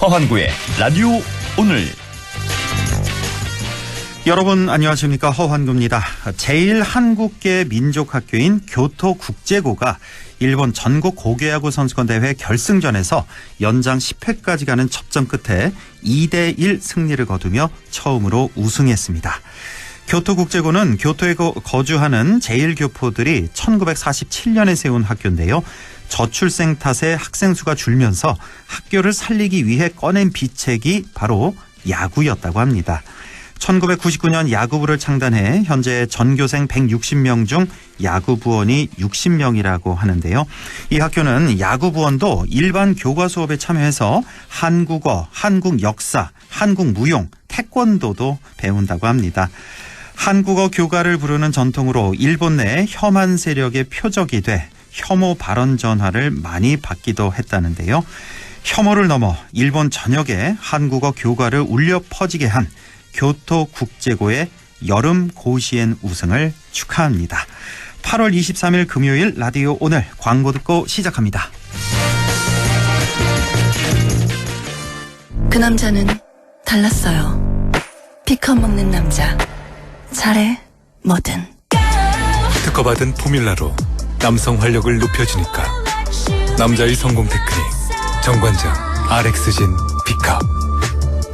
허환구의 라디오 오늘. 여러분 안녕하십니까, 허환구입니다. 제1한국계 민족학교인 교토국제고가 일본 전국 고교야구 선수권 대회 결승전에서 연장 10회까지 가는 접전 끝에 2대1 승리를 거두며 처음으로 우승했습니다. 교토국제고는 교토에 거주하는 제1교포들이 1947년에 세운 학교인데요. 저출생 탓에 학생 수가 줄면서 학교를 살리기 위해 꺼낸 비책이 바로 야구였다고 합니다. 1999년 야구부를 창단해 현재 전교생 160명 중 야구부원이 60명이라고 하는데요. 이 학교는 야구부원도 일반 교과 수업에 참여해서 한국어, 한국 역사, 한국 무용, 태권도도 배운다고 합니다. 한국어 교가를 부르는 전통으로 일본 내 혐한 세력의 표적이 돼 혐오 발언 전화를 많이 받기도 했다는데요. 혐오를 넘어 일본 전역에 한국어 교가를 울려 퍼지게 한 교토국제고의 여름 고시엔 우승을 축하합니다. 8월 23일 금요일 라디오 오늘 광고 듣고 시작합니다. 그 남자는 달랐어요. 피컷 먹는 남자. 잘해 뭐든. 특허받은 포뮬라로 남성 활력을 높여주니까 남자의 성공 테크닉 정관장 RX진 B컵.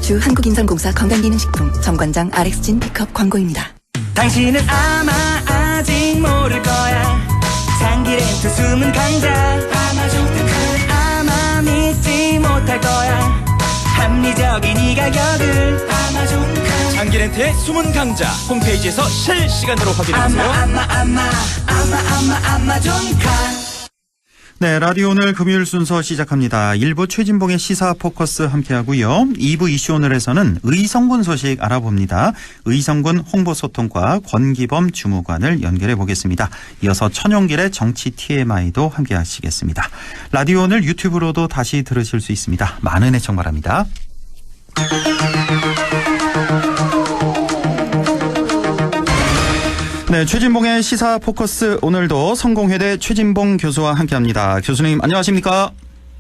주 한국인삼공사 건강기능식품 정관장 RX진 B컵 광고입니다. 당신은 아마 아직 모를 거야. 장기 렌트 숨은 강자 아마존. 아마 믿지 못할 거야. 합리적인 이 가격을 아마존. 장기 렌트의 숨은 강자 홈페이지에서 실시간으로 확인해보세요. 아마존카. 네, 라디오 오늘 금요일 순서 시작합니다. 1부 최진봉의 시사 포커스 함께하고요. 2부 이슈 오늘에서는 의성군 소식 알아봅니다. 의성군 홍보소통과 권기범 주무관을 연결해 보겠습니다. 이어서 천용길의 정치 TMI도 함께하시겠습니다. 라디오 오늘 유튜브로도 다시 들으실 수 있습니다. 많은 애청 바랍니다. 네, 최진봉의 시사 포커스 오늘도 성공회대 최진봉 교수와 함께합니다. 교수님 안녕하십니까?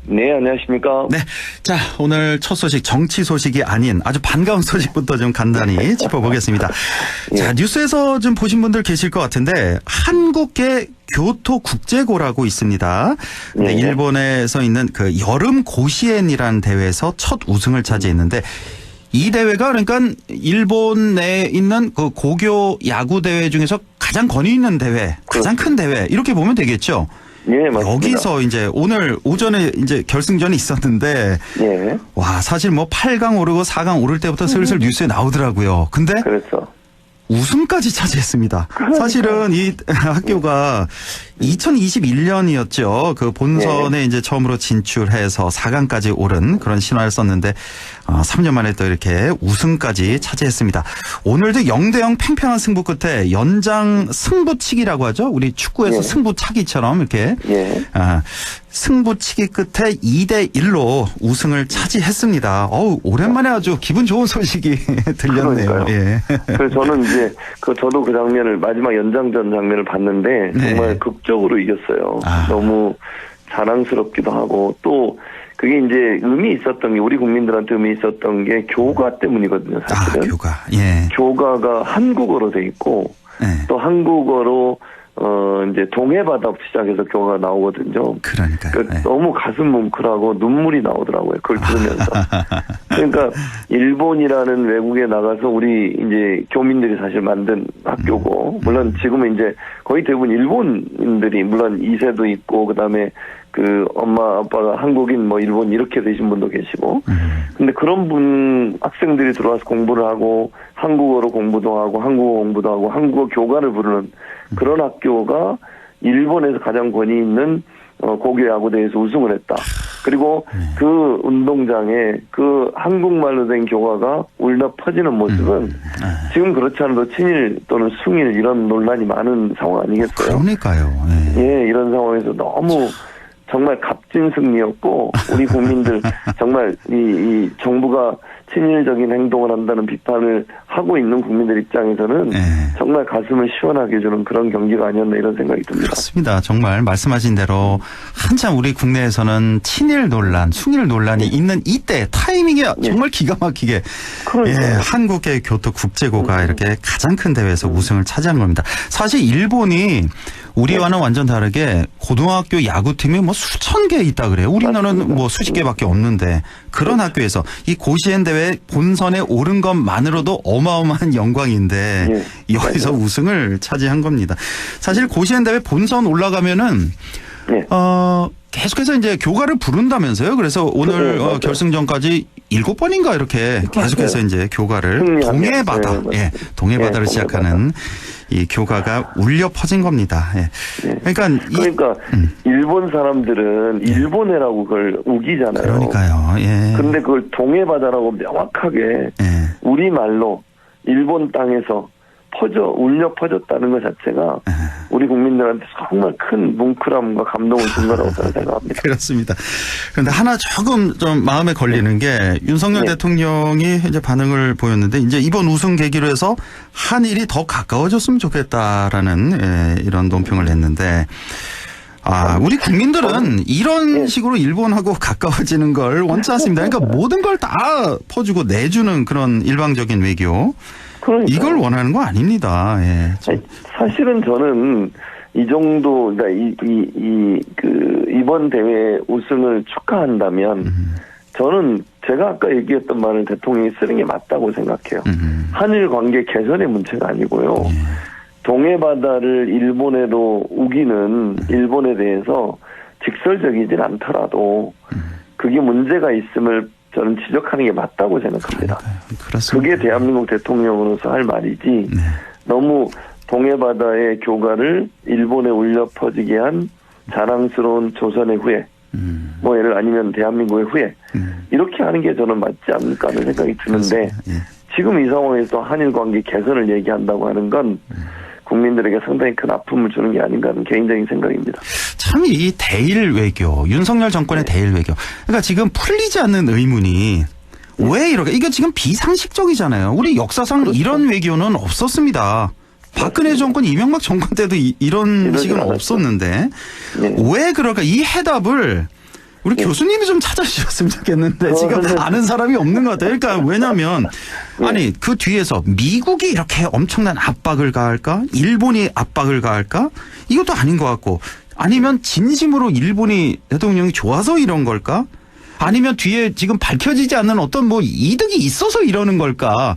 네, 안녕하십니까? 네, 자 오늘 첫 소식 정치 소식이 아닌 아주 반가운 소식부터 좀 간단히 짚어보겠습니다. 예. 자, 뉴스에서 좀 보신 분들 계실 것 같은데 한국계 교토국제고라고 있습니다. 네, 예. 일본에서 있는 그 여름 고시엔이라는 대회에서 첫 우승을 차지했는데 이 대회가 그러니까 일본 내에 있는 그 고교 야구 대회 중에서 가장 권위 있는 대회, 가장 큰 대회 이렇게 보면 되겠죠. 예, 맞습니다. 여기서 이제 오늘 오전에 이제 결승전이 있었는데 예. 와, 사실 뭐 8강 오르고 4강 오를 때부터 슬슬 뉴스에 나오더라고요. 근데 그렇죠. 우승까지 차지했습니다. 사실은 이 학교가 2021년이었죠. 그 본선에 이제 처음으로 진출해서 4강까지 오른 그런 신화를 썼는데 3년 만에 또 이렇게 우승까지 차지했습니다. 오늘도 0대0 팽팽한 승부 끝에 연장 승부치기라고 하죠. 우리 축구에서 예. 승부차기처럼 이렇게 승부치기 끝에 2대1로 우승을 차지했습니다. 어우, 오랜만에 아주 기분 좋은 소식이 들렸네요. 그러니까요. 예. 그래서 저는 이제 저도 그 장면을 마지막 연장전 장면을 봤는데 네. 정말 극적으로 이겼어요. 아. 너무 자랑스럽기도 하고 또 그게 이제 의미 있었던 게 우리 국민들한테 의미 있었던 게 교가 때문이거든요. 사실은. 교가. 예. 교가가 한국어로 돼 있고 네. 또 한국어로 이제 동해바다부터 시작해서 교가가 나오거든요. 그러니까요. 그러니까 네. 너무 가슴 뭉클하고 눈물이 나오더라고요. 그걸 들으면서. 그러니까 일본이라는 외국에 나가서 우리 이제 교민들이 사실 만든 학교고 물론 지금은 이제 거의 대부분 일본인들이 물론 2세도 있고 그다음에 그 엄마 아빠가 한국인 뭐 일본 이렇게 되신 분도 계시고 근데 그런 분 학생들이 들어와서 공부를 하고 한국어로 공부도 하고 한국어 공부도 하고 한국어 교가를 부르는 그런 학교가 일본에서 가장 권위 있는 고교 야구대회에서 우승을 했다. 그리고 그 운동장에 그 한국말로 된 교가가 울려 퍼지는 모습은 지금 그렇지 않아도 친일 또는 숭일 이런 논란이 많은 상황 아니겠어요? 그러니까요. 네. 예, 이런 상황에서 너무 정말 값진 승리였고 우리 국민들 정말 이 정부가 친일적인 행동을 한다는 비판을 하고 있는 국민들 입장에서는 네. 정말 가슴을 시원하게 해주는 그런 경기가 아니었나 이런 생각이 듭니다. 그렇습니다. 정말 말씀하신 대로 한참 우리 국내에서는 친일 논란, 숭일 논란이 있는 이때 타이밍이 정말 기가 막히게 한국의 교토 국제고가 이렇게 가장 큰 대회에서 우승을 차지한 겁니다. 사실 일본이 우리와는 완전 다르게 고등학교 야구팀이 뭐 수천 개 있다 그래요. 우리나라는 뭐 수십 개밖에 없는데 그런 학교에서 이 고시엔 대회 본선에 오른 것만으로도 어마어마한 영광인데 여기서 우승을 차지한 겁니다. 사실 고시엔 대회 본선 올라가면은 계속해서 이제 교가를 부른다면서요. 그래서 오늘 결승전까지 7번인가 이렇게 계속해서 이제 교가를 동해바다, 동해바다를 시작하는 이 교가가 울려 퍼진 겁니다. 그러니까 일본 사람들은 일본해라고 그걸 우기잖아요. 그러니까요. 그런데 그걸 동해바다라고 명확하게 우리 말로 일본 땅에서 울려 퍼졌다는 것 자체가 우리 국민들한테 정말 큰 뭉클함과 감동을 준 거라고 저는 생각합니다. 그렇습니다. 그런데 하나 조금 좀 마음에 걸리는 게 윤석열 대통령이 이제 반응을 보였는데 이제 이번 우승 계기로 해서 한일이 더 가까워졌으면 좋겠다라는 이런 논평을 했는데 우리 국민들은 이런 식으로 일본하고 가까워지는 걸 원치 않습니다. 그러니까 모든 걸 다 퍼주고 내주는 그런 일방적인 외교. 그러니까요. 이걸 원하는 거 아닙니다. 사실은 저는 이 정도, 그러니까 이번 대회 우승을 축하한다면 저는 제가 아까 얘기했던 말을 대통령이 쓰는 게 맞다고 생각해요. 한일 관계 개선의 문제가 아니고요. 동해바다를 일본에도 우기는 일본에 대해서 직설적이진 않더라도 그게 문제가 있음을 저는 지적하는 게 맞다고 생각합니다. 그렇습니다. 그게 대한민국 대통령으로서 할 말이지 너무 동해바다의 교가를 일본에 울려 퍼지게 한 자랑스러운 조선의 후예 뭐 예를 아니면 대한민국의 후예 이렇게 하는 게 저는 맞지 않을까 하는 생각이 드는데 지금 이 상황에서 한일 관계 개선을 얘기한다고 하는 건 국민들에게 상당히 큰 아픔을 주는 게 아닌가 하는 개인적인 생각입니다. 참 이 대일 외교, 윤석열 정권의 대일 외교. 그러니까 지금 풀리지 않는 의문이 왜 이렇게, 이게 지금 비상식적이잖아요. 우리 역사상 이런 외교는 없었습니다. 박근혜 정권, 이명박 정권 때도 이런 식은 없었는데 왜 그럴까? 이 해답을 우리 교수님이 좀 찾아주셨으면 좋겠는데 지금 아는 사람이 없는 것 같아요. 그러니까 왜냐하면 아니 그 뒤에서 미국이 이렇게 엄청난 압박을 가할까? 일본이 압박을 가할까? 이것도 아닌 것 같고 아니면 진심으로 일본이 대통령이 좋아서 이런 걸까? 아니면 뒤에 지금 밝혀지지 않는 어떤 뭐 이득이 있어서 이러는 걸까?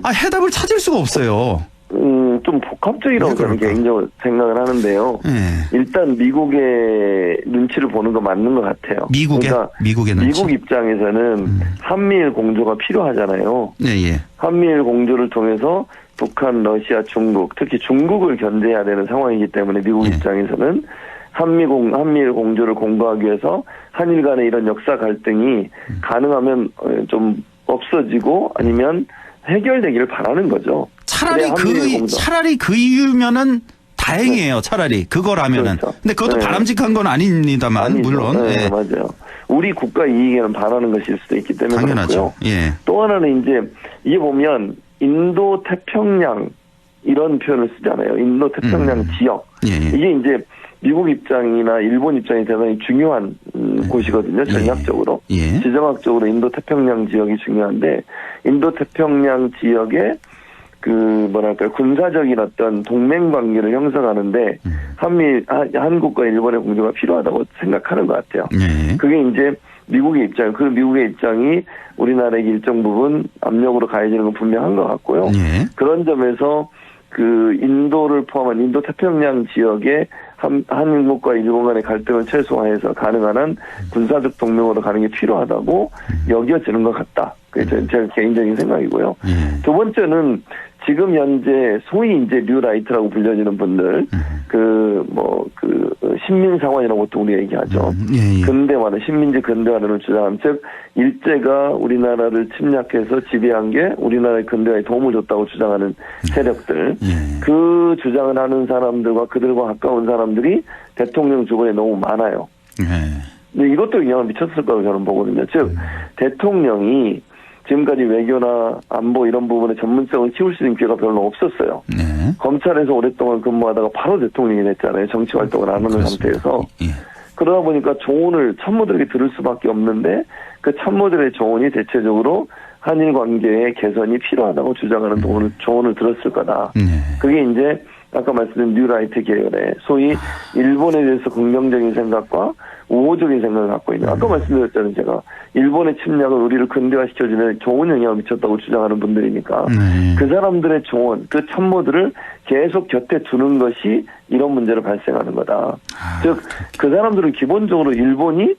해답을 찾을 수가 없어요. 좀 복합적이라고 저는 개인적으로 생각을 하는데요. 일단 미국의 눈치를 보는 거 맞는 것 같아요. 미국의 눈치. 미국 입장에서는 한미일 공조가 필요하잖아요. 한미일 공조를 통해서 북한, 러시아, 중국, 특히 중국을 견제해야 되는 상황이기 때문에 미국 입장에서는 한미일 공조를 공고하기 위해서 한일 간의 이런 역사 갈등이 가능하면 좀 없어지고 아니면 해결되기를 바라는 거죠. 차라리 그 이유면은 다행이에요. 차라리 그거라면은. 그렇죠. 근데 그것도 바람직한 건 아닙니다만 아니죠. 물론. 맞아요. 우리 국가 이익에는 반하는 것일 수도 있기 때문에 당연하죠. 또 하나는 이제 이게 보면 인도 태평양 이런 표현을 쓰잖아요. 인도 태평양 지역. 이게 이제 미국 입장이나 일본 입장이 대단히 중요한 곳이거든요. 전략적으로. 지정학적으로 인도 태평양 지역이 중요한데 인도 태평양 지역에 군사적인 어떤 동맹 관계를 형성하는데 한국과 일본의 공조가 필요하다고 생각하는 것 같아요. 그게 이제 미국의 입장이 우리나라에게 일정 부분 압력으로 가해지는 건 분명한 것 같고요. 그런 점에서 인도를 포함한 인도 태평양 지역에 한국과 일본 간의 갈등을 최소화해서 가능한 한 군사적 동맹으로 가는 게 필요하다고 여겨지는 것 같다. 그게 제 개인적인 생각이고요. 두 번째는 지금 현재 소위 이제 뉴라이트라고 불려지는 분들, 신민상원이라고 보통 우리가 얘기하죠. 근대화는, 신민지 근대화를 주장하는, 즉, 일제가 우리나라를 침략해서 지배한 게 우리나라의 근대화에 도움을 줬다고 주장하는 세력들, 그 주장을 하는 사람들과 그들과 가까운 사람들이 대통령 주변에 너무 많아요. 네. 근데 이것도 영향을 미쳤을 거라고 저는 보거든요. 즉 대통령이 지금까지 외교나 안보 이런 부분에 전문성을 키울 수 있는 기회가 별로 없었어요. 네. 검찰에서 오랫동안 근무하다가 바로 대통령이 됐잖아요. 정치 활동을 안 하는 그렇습니다. 상태에서. 예. 그러다 보니까 조언을 참모들에게 들을 수밖에 없는데 그 참모들의 조언이 대체적으로 한일 관계의 개선이 필요하다고 주장하는 조언을 들었을 거다. 네. 그게 이제 아까 말씀드린 뉴라이트 계열의 소위 일본에 대해서 긍정적인 생각과 우호적인 생각을 갖고 있는 아까 말씀드렸잖아요. 제가 일본의 침략은 우리를 근대화시켜주는 좋은 영향을 미쳤다고 주장하는 분들이니까 네. 그 사람들의 조언, 그 참모들을 계속 곁에 두는 것이 이런 문제를 발생하는 거다. 즉 그 사람들은 기본적으로 일본이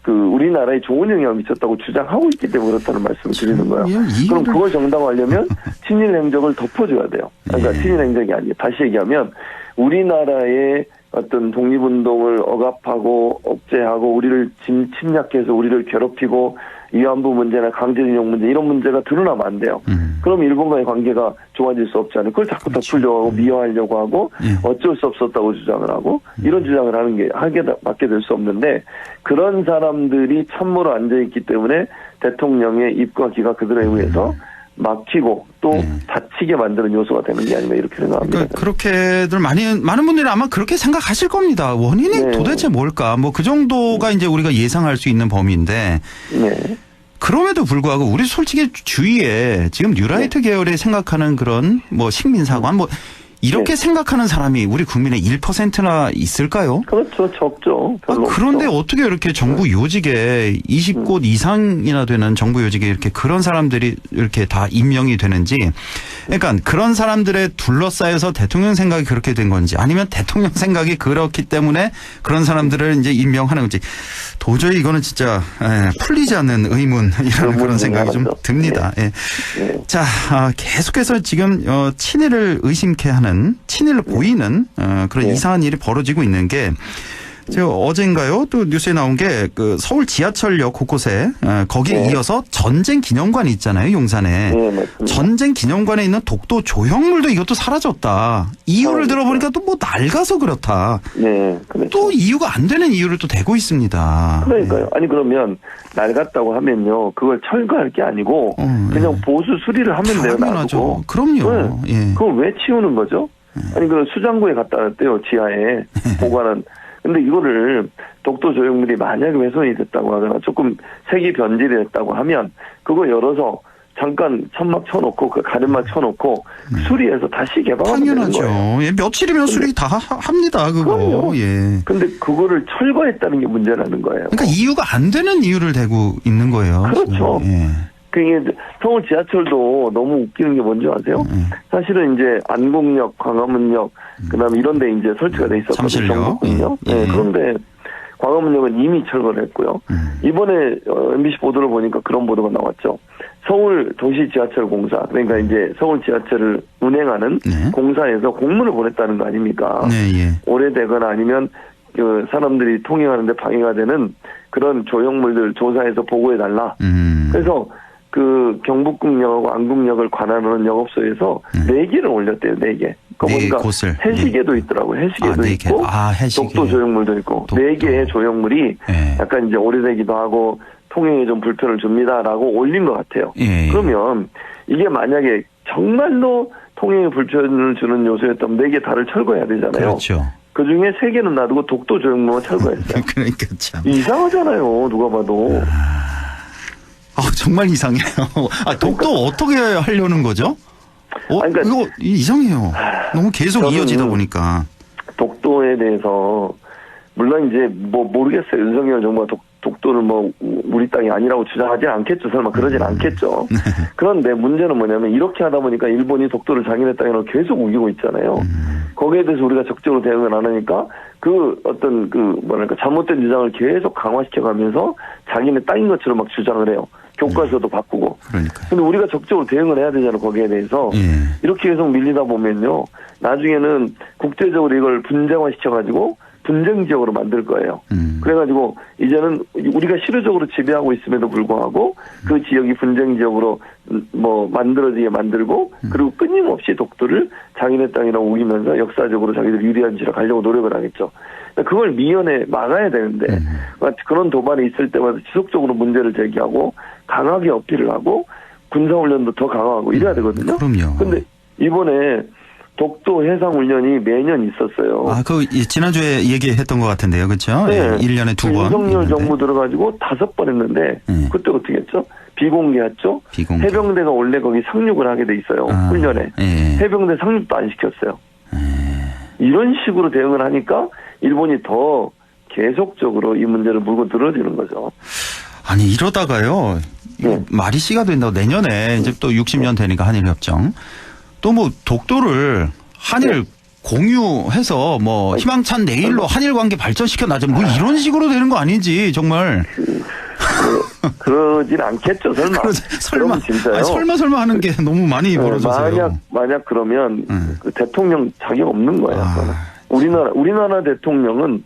우리나라에 좋은 영향을 미쳤다고 주장하고 있기 때문에 그렇다는 말씀을 드리는 거예요. 그럼 그걸 정당화하려면 친일 행적을 덮어줘야 돼요. 그러니까 친일 행적이 아니에요. 다시 얘기하면 우리나라의 어떤 독립운동을 억압하고 억제하고 우리를 침략해서 우리를 괴롭히고 위안부 문제나 강제징용 문제 이런 문제가 드러나면 안 돼요. 그럼 일본과의 관계가 좋아질 수 없잖아요. 그걸 자꾸 덮으려고 하고 미화하려고 하고 어쩔 수 없었다고 주장을 하고 이런 주장을 하게 될 수 없는데 그런 사람들이 참모로 앉아있기 때문에 대통령의 입과 귀가 그들에 의해서 막히고 또 다치게 만드는 요소가 되는 게 아닌가 이렇게 생각합니다. 그러니까 그렇게들 많은 분들이 아마 그렇게 생각하실 겁니다. 원인이 네. 도대체 뭘까? 뭐 그 정도가 이제 우리가 예상할 수 있는 범위인데 네. 그럼에도 불구하고 우리 솔직히 주위에 지금 뉴라이트 계열이 생각하는 그런 뭐 식민사관 뭐 이렇게 생각하는 사람이 우리 국민의 1%나 있을까요? 그렇죠. 적죠. 별로 그런데 없죠. 어떻게 이렇게 정부 요직에 20곳 이상이나 되는 정부 요직에 이렇게 그런 사람들이 이렇게 다 임명이 되는지 그러니까 그런 사람들에 둘러싸여서 대통령 생각이 그렇게 된 건지 아니면 대통령 생각이 그렇기 때문에 그런 사람들을 이제 임명하는 건지 도저히 이거는 진짜 풀리지 않는 의문이라는 그런 생각이 좀 듭니다. 네. 예. 네. 자, 계속해서 지금 친일을 의심케 하는 친일로 보이는 그런 네. 이상한 일이 벌어지고 있는 게 제가 어젠가요 또 뉴스에 나온 게 그 서울 지하철역 곳곳에 거기에 네. 이어서 전쟁 기념관이 있잖아요 용산에 네, 맞습니다. 전쟁 기념관에 있는 독도 조형물도 이것도 사라졌다 이유를 들어보니까 또 뭐 낡아서 그렇다 네, 그렇죠. 또 이유가 안 되는 이유를 또 대고 있습니다. 그러니까요. 아니 그러면 낡았다고 하면요 그걸 철거할 게 아니고 그냥 보수 수리를 하면 돼요. 당연하죠. 놔두고. 그럼요. 네. 예. 그걸 왜 치우는 거죠? 아니 그 수장고에 갖다 놨대요 지하에 보관한. 근데 이거를 독도 조형물이 만약에 훼손이 됐다고 하거나 조금 색이 변질이 됐다고 하면 그거 열어서 잠깐 천막 쳐놓고 그 가름막 쳐놓고 수리해서 다시 개방하면 되는 거예요. 당연하죠. 예, 며칠이면 수리 다 합니다. 그거. 그럼요. 예. 근데 그거를 철거했다는 게 문제라는 거예요. 그러니까 이유가 안 되는 이유를 대고 있는 거예요. 그렇죠. 예. 그게 서울 지하철도 너무 웃기는 게 뭔지 아세요? 사실은 이제 안국역, 광화문역, 그다음에 이런 데 이제 설치가 돼 있었거든요. 잠실역. 경복궁요. 예. 네, 그런데 광화문역은 이미 철거를 했고요. 이번에 MBC 보도를 보니까 그런 보도가 나왔죠. 서울 도시 지하철 공사, 그러니까 이제 서울 지하철을 운행하는 네. 공사에서 공문을 보냈다는 거 아닙니까? 네, 예. 오래되거나 아니면 그 사람들이 통행하는데 방해가 되는 그런 조형물들 조사해서 보고해달라. 그래서 그 경복궁역하고 안국역을 관할하는 영업소에서 4개를 올렸대요. 4개. 그거 네 보니까 곳을. 해시계도 있더라고요. 해시계도 네 개. 있고 해시계. 독도 조형물도 있고 독도. 4개의 조형물이 네. 약간 이제 오래되기도 하고 통행에 좀 불편을 줍니다라고 올린 것 같아요. 예. 그러면 이게 만약에 정말로 통행에 불편을 주는 요소였다면 4개 다를 철거해야 되잖아요. 그렇죠. 그 중에 3개는 놔두고 독도 조형물만 철거했어요. 그러니까 참. 이상하잖아요. 누가 봐도. 정말 이상해요. 독도 어떻게 하려는 거죠? 그러니까 이거 이상해요. 너무 계속 저는 이어지다 보니까. 독도에 대해서 물론 이제 뭐 모르겠어요. 윤석열 정부가 독도를 뭐 우리 땅이 아니라고 주장하지 않겠죠. 설마 그러진 않겠죠. 그런데 문제는 뭐냐면 이렇게 하다 보니까 일본이 독도를 자기네 땅이라고 계속 우기고 있잖아요. 거기에 대해서 우리가 적극적으로 대응을 안 하니까 그 어떤 그 뭐랄까 잘못된 주장을 계속 강화시켜가면서 자기네 땅인 것처럼 막 주장을 해요. 교과서도 바꾸고. 그러니까. 근데 우리가 적극적으로 대응을 해야 되잖아요. 거기에 대해서. 예. 이렇게 계속 밀리다 보면요. 나중에는 국제적으로 이걸 분쟁화시켜가지고 분쟁 지역으로 만들 거예요. 그래가지고 이제는 우리가 실효적으로 지배하고 있음에도 불구하고 그 지역이 분쟁 지역으로 뭐 만들어지게 만들고 그리고 끊임없이 독도를 자기네 땅이라고 우기면서 역사적으로 자기들 유리한 지로 가려고 노력을 하겠죠. 그걸 미연에 막아야 되는데 그런 도발이 있을 때마다 지속적으로 문제를 제기하고 강하게 어필을 하고 군사훈련도 더 강화하고 이래야 되거든요. 그럼요. 근데 이번에 독도 해상훈련이 매년 있었어요. 지난주에 얘기했던 것 같은데요. 그렇죠? 네. 1년에 2번. 윤석열 정부 들어가지고 5번 했는데 그때 어떻게 했죠? 비공개했죠? 비공개. 해병대가 원래 거기 상륙을 하게 돼 있어요. 훈련에. 예. 해병대 상륙도 안 시켰어요. 이런 식으로 대응을 하니까 일본이 더 계속적으로 이 문제를 물고 늘어지는 거죠. 아니 이러다가요. 말이 씨가 된다고 내년에 이제 또 60년 되니까 한일협정. 또 뭐 독도를 한일 공유해서 뭐 희망찬 내일로 한일 관계 발전시켜 나자 뭐 이런 식으로 되는 거 아닌지 정말. 그러진 않겠죠, 설마. 설마. 진짜요? 아니, 설마 하는 게 너무 많이 벌어져서요. 만약 그러면 그 대통령 자격 없는 거예요. 우리나라 대통령은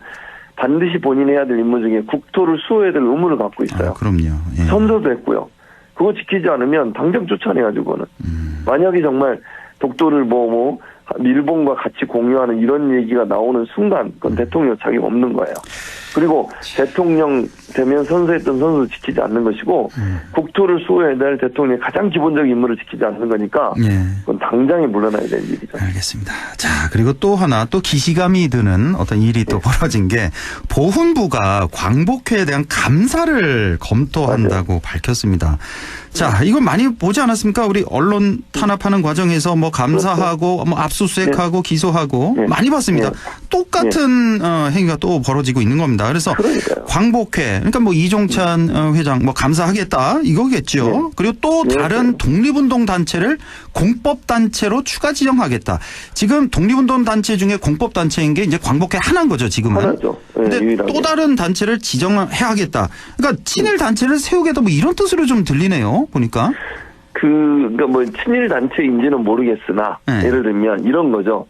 반드시 본인이 해야 될 임무 중에 국토를 수호해야 될 의무를 갖고 있어요. 그럼요. 예. 선서도 했고요. 그거 지키지 않으면 당장 쫓아내가지고는. 만약에 정말 독도를 일본과 같이 공유하는 이런 얘기가 나오는 순간 그건 대통령 자격 없는 거예요. 그리고 대통령 되면 선서했던 선서도 지키지 않는 것이고 국토를 수호해야 될 대통령의 가장 기본적인 임무를 지키지 않는 거니까 그건 당장에 물러나야 될 일이죠. 알겠습니다. 자, 그리고 또 하나 또 기시감이 드는 어떤 일이 또 벌어진 게 보훈부가 광복회에 대한 감사를 검토한다고 밝혔습니다. 자, 이건 많이 보지 않았습니까? 우리 언론 탄압하는 과정에서 뭐 감사하고 뭐 압수수색하고 기소하고 많이 봤습니다. 똑같은 행위가 또 벌어지고 있는 겁니다. 그래서 광복회, 그러니까 뭐 이종찬 회장 뭐 감사하겠다 이거겠죠. 그리고 또 다른 독립운동 단체를 공법 단체로 추가 지정하겠다. 지금 독립운동 단체 중에 공법 단체인 게 이제 광복회 하나인 거죠, 지금은. 하나죠. 근데 또 다른 단체를 지정해야겠다. 그러니까 친일 단체를 세우겠다 뭐 이런 뜻으로 좀 들리네요, 보니까. 그러니까 뭐 친일 단체인지는 모르겠으나 예를 들면 이런 거죠.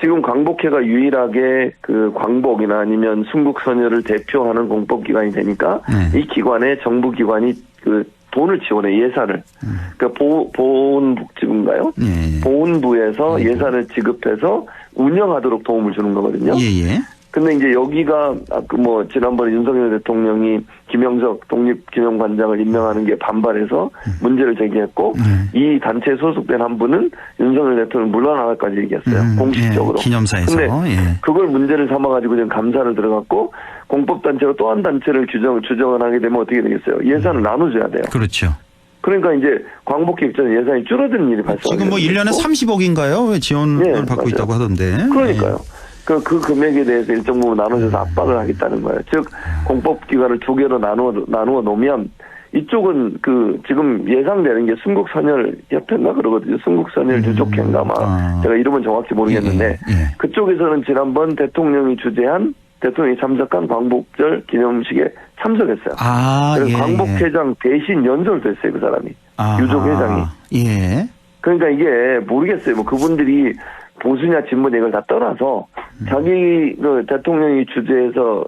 지금 광복회가 유일하게 그 광복이나 아니면 순국선열을 대표하는 공법기관이 되니까 이 기관에 정부 기관이 그 돈을 지원해 예산을. 그러니까 보훈복지부인가요? 보훈부에서 예산을 지급해서 운영하도록 도움을 주는 거거든요. 예. 근데 이제 여기가 지난번에 윤석열 대통령이 김영석 독립기념관장을 임명하는 게 반발해서 문제를 제기했고 이 단체에 소속된 한 분은 윤석열 대통령 물러나갈까지 얘기했어요. 공식적으로. 기념사에서. 근데 그걸 문제를 삼아가지고 지금 감사를 들어갔고 공법단체로 또 한 단체를 주정을 하게 되면 어떻게 되겠어요? 예산을 나눠줘야 돼요. 그렇죠. 그러니까 이제 광복회 입장에 예산이 줄어드는 일이 발생하고 지금 뭐 1년에 30억인가요? 지원을 받고 맞아요. 있다고 하던데. 그러니까요. 그 금액에 대해서 일정 부분 나눠줘서 압박을 하겠다는 거예요. 즉 공법기관을 2개로 나누어 놓으면 이쪽은 지금 예상되는 게 순국선열협회인가 그러거든요. 순국선열 유족회인가 제가 이름은 정확히 모르겠는데 그쪽에서는 지난번 대통령이 참석한 광복절 기념식에 참석했어요. 그래서 광복회장 대신 연설됐어요, 그 사람이. 유족회장이. 그러니까 이게 모르겠어요. 뭐 그분들이 보수냐 진보냐 이걸 다 떠나서 자기 대통령이 주재해서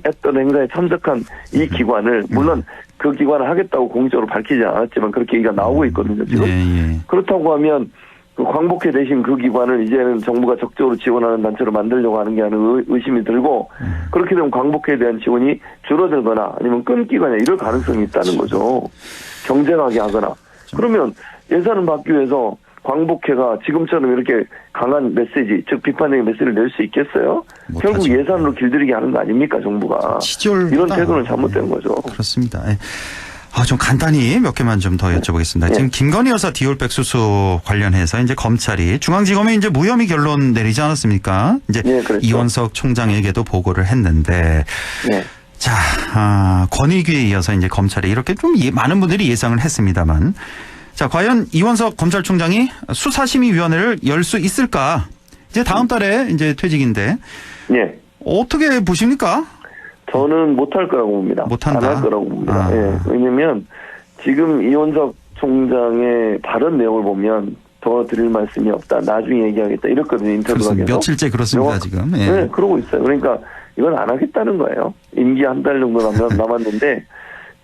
했던 행사에 참석한 이 기관을 물론 그 기관을 하겠다고 공식적으로 밝히지 않았지만 그렇게 얘기가 나오고 있거든요. 지금. 그렇다고 하면 그 광복회 대신 그 기관을 이제는 정부가 적극적으로 지원하는 단체로 만들려고 하는 게 하는 의심이 들고 그렇게 되면 광복회에 대한 지원이 줄어들거나 아니면 끊기거나 이럴 가능성이 있다는 거죠. 경쟁하게 하거나. 그러면 예산을 받기 위해서 광복회가 지금처럼 이렇게 강한 메시지, 즉 비판적인 메시지를 낼 수 있겠어요? 결국 예산으로 길들이게 하는 거 아닙니까, 정부가? 이런 태도는 잘못된 거죠. 그렇습니다. 좀 간단히 몇 개만 좀 더 여쭤보겠습니다. 지금 김건희 여사 디올백 수수 관련해서 이제 검찰이 중앙지검에 이제 무혐의 결론 내리지 않았습니까? 이제 그렇죠. 이원석 총장에게도 보고를 했는데. 자, 권익위에 이어서 이제 검찰이 이렇게 좀 많은 분들이 예상을 했습니다만. 자, 과연 이원석 검찰총장이 수사심의위원회를 열 수 있을까? 이제 다음 달에 이제 퇴직인데. 어떻게 보십니까? 저는 못할 거라고 봅니다. 못한다. 안 할 거라고 봅니다. 왜냐면 지금 이원석 총장의 발언 내용을 보면 더 드릴 말씀이 없다. 나중에 얘기하겠다. 이랬거든요. 인터뷰가 계속. 며칠째 그렇습니다, 지금. 그러고 있어요. 그러니까 이건 안 하겠다는 거예요. 임기 한 달 정도 남았는데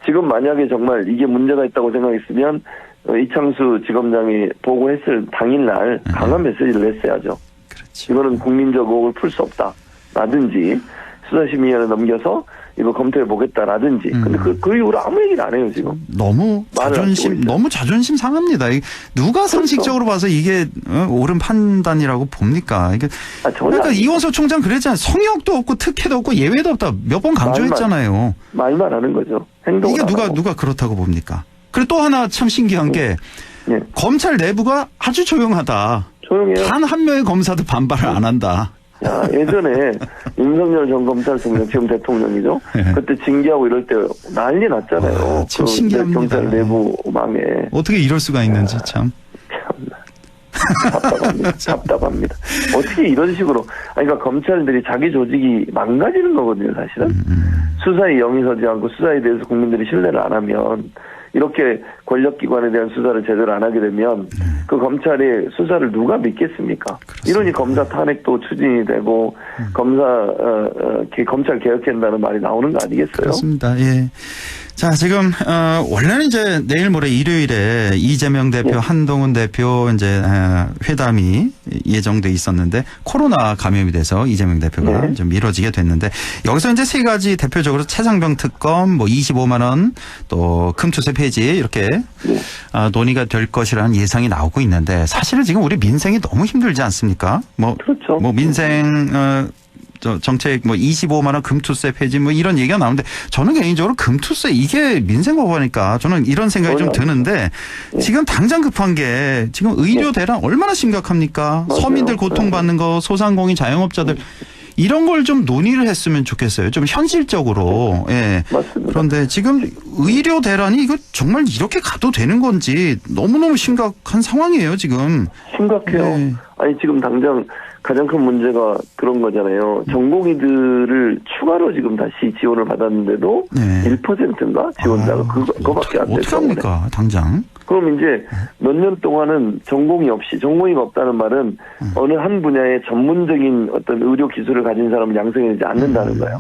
지금 만약에 정말 이게 문제가 있다고 생각했으면 이창수 지검장이 보고했을 당일날 강한 메시지를 냈어야죠. 이거는 국민적 의혹을 풀 수 없다. 라든지 수사심의위원회 넘겨서 이거 검토해 보겠다라든지. 근데 그 이후로 아무 얘기를 안 해요 지금. 너무 자존심 상합니다. 누가 상식적으로 봐서 이게 옳은 판단이라고 봅니까? 이게 그러니까 이원석 총장 그랬잖아요. 성역도 없고 특혜도 없고 예외도 없다. 몇 번 강조했잖아요. 말만 하는 거죠. 행동. 이게 누가 그렇다고 봅니까? 그리고 또 하나 참 신기한 게 검찰 내부가 아주 조용하다. 조용해요. 단 한 명의 검사도 반발을 안 한다. 야, 예전에 윤석열 전 검찰총장 지금 대통령이죠. 그때 징계하고 이럴 때 난리 났잖아요. 참 신기합니다. 경찰 내부 망에. 어떻게 이럴 수가 있는지 참. 답답합니다. 어떻게 이런 식으로. 그러니까 검찰들이 자기 조직이 망가지는 거거든요, 사실은. 수사에 영이 서지 않고 수사에 대해서 국민들이 신뢰를 안 하면 이렇게 권력기관에 대한 수사를 제대로 안 하게 되면 그 검찰의 수사를 누가 믿겠습니까? 그렇습니다. 이러니 검사 탄핵도 추진이 되고 검찰 개혁한다는 말이 나오는 거 아니겠어요? 그렇습니다. 예. 자, 지금 원래는 이제 내일 모레 일요일에 이재명 대표, 한동훈 대표 이제 회담이 예정돼 있었는데 코로나 감염이 돼서 이재명 대표가 좀 미뤄지게 됐는데 여기서 이제 세 가지 대표적으로 최상병 특검, 뭐 25만 원, 또 금투세 폐지 이렇게 논의가 될 것이라는 예상이 나오고 있는데 사실은 지금 우리 민생이 너무 힘들지 않습니까? 그렇죠. 민생 정책 25만 원 금투세 폐지 이런 얘기가 나오는데 저는 개인적으로 금투세 이게 민생 법안이니까 저는 이런 생각이 좀 드는데 지금 당장 급한 게 지금 의료 대란 얼마나 심각합니까? 맞아요. 서민들 고통받는 거, 소상공인 자영업자들 이런 걸 좀 논의를 했으면 좋겠어요. 좀 현실적으로. 예. 맞습니다. 그런데 지금 의료 대란이 이거 정말 이렇게 가도 되는 건지 너무너무 심각한 상황이에요, 지금. 심각해요. 네. 아니 지금 당장 가장 큰 문제가 그런 거잖아요. 전공의들을 추가로 지금 다시 지원을 받았는데도 1%인가 지원자가 그거밖에 안 돼서. 어떻게 합니까, 당장? 그럼 이제 몇 년 동안은 전공의가 없다는 말은 어느 한 분야의 전문적인 어떤 의료 기술을 가진 사람을 양성하지 않는다는 거예요.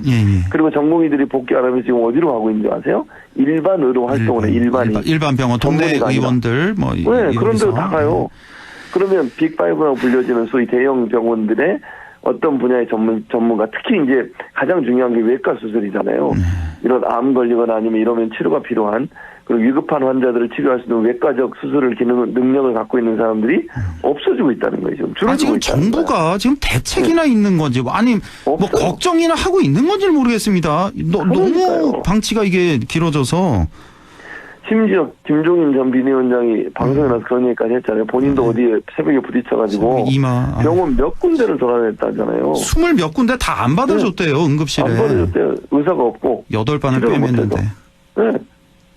그리고 전공의들이 복귀 안 하면 지금 어디로 가고 있는지 아세요? 일반 의료 활동을 일반 병원, 동네 의원들 그런 데로 다 가요. 그러면 빅5라고 불려지는 소위 대형 병원들의 어떤 분야의 전문가, 특히 이제 가장 중요한 게 외과 수술이잖아요. 이런 암 걸리거나 아니면 이러면 치료가 필요한 그리고 위급한 환자들을 치료할 수 있는 외과적 수술을 능력을 갖고 있는 사람들이 없어지고 있다는 거예요. 지금 줄어들고 지금 정부가 지금 대책이나 있는 건지 아니 걱정이나 하고 있는 건지 모르겠습니다. 너무 방치가 이게 길어져서. 심지어 김종인 전 비대위원장이 방송에 나서 그런 얘기까지 했잖아요. 본인도 어디에 새벽에 부딪혀가지고 병원 몇 군데를 돌아다녔다잖아요. 20 몇 군데 다 안 받아줬대요. 응급실에. 안 받아줬대요. 의사가 없고. 8반을 꿰맸는데. 네.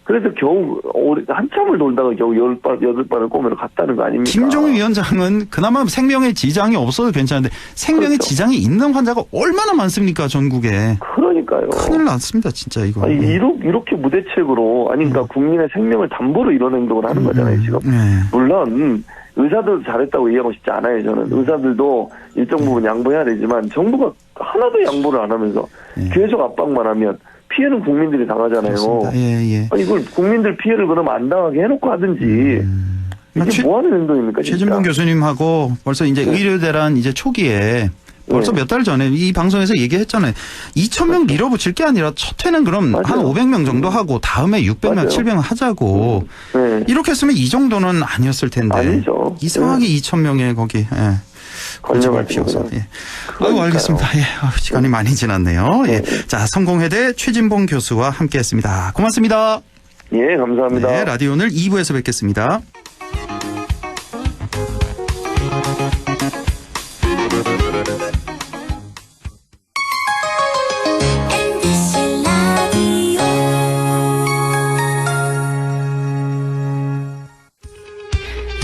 그래서 겨우 한참을 돌다가 겨우 8반을 꼬매러 갔다는 거 아닙니까? 김종인 위원장은 그나마 생명의 지장이 없어도 괜찮은데 생명의 지장이 있는 환자가 얼마나 많습니까, 전국에. 그러니까요. 큰일 났습니다, 진짜 이거. 아니, 이렇게 무대책으로 그러니까 국민의 생명을 담보로 이런 행동을 하는 거잖아요, 지금. 물론 의사들도 잘했다고 얘기하고 싶지 않아요, 저는. 의사들도 일정 부분 양보해야 되지만 정부가 하나도 양보를 안 하면서 계속 압박만 하면 피해는 국민들이 당하잖아요. 아니 이걸 국민들 피해를 그럼 안 당하게 해놓고 하든지. 이게 뭐 하는 행동입니까? 최진봉 교수님하고 벌써 이제 의료 대란 이제 초기에 벌써 몇 달 전에 이 방송에서 얘기했잖아요. 2,000명 밀어붙일 게 아니라 첫 회는 그럼 한 500명 정도 하고 다음에 600명, 700명 하자고. 이렇게 했으면 이 정도는 아니었을 텐데. 아니죠. 이상하게 2,000명에 거기. 고집을 피워서. 아이고, 알겠습니다. 시간이 많이 지났네요. 자, 성공회대 최진봉 교수와 함께했습니다. 고맙습니다. 예, 감사합니다. 네, 라디오 오늘 2부에서 뵙겠습니다.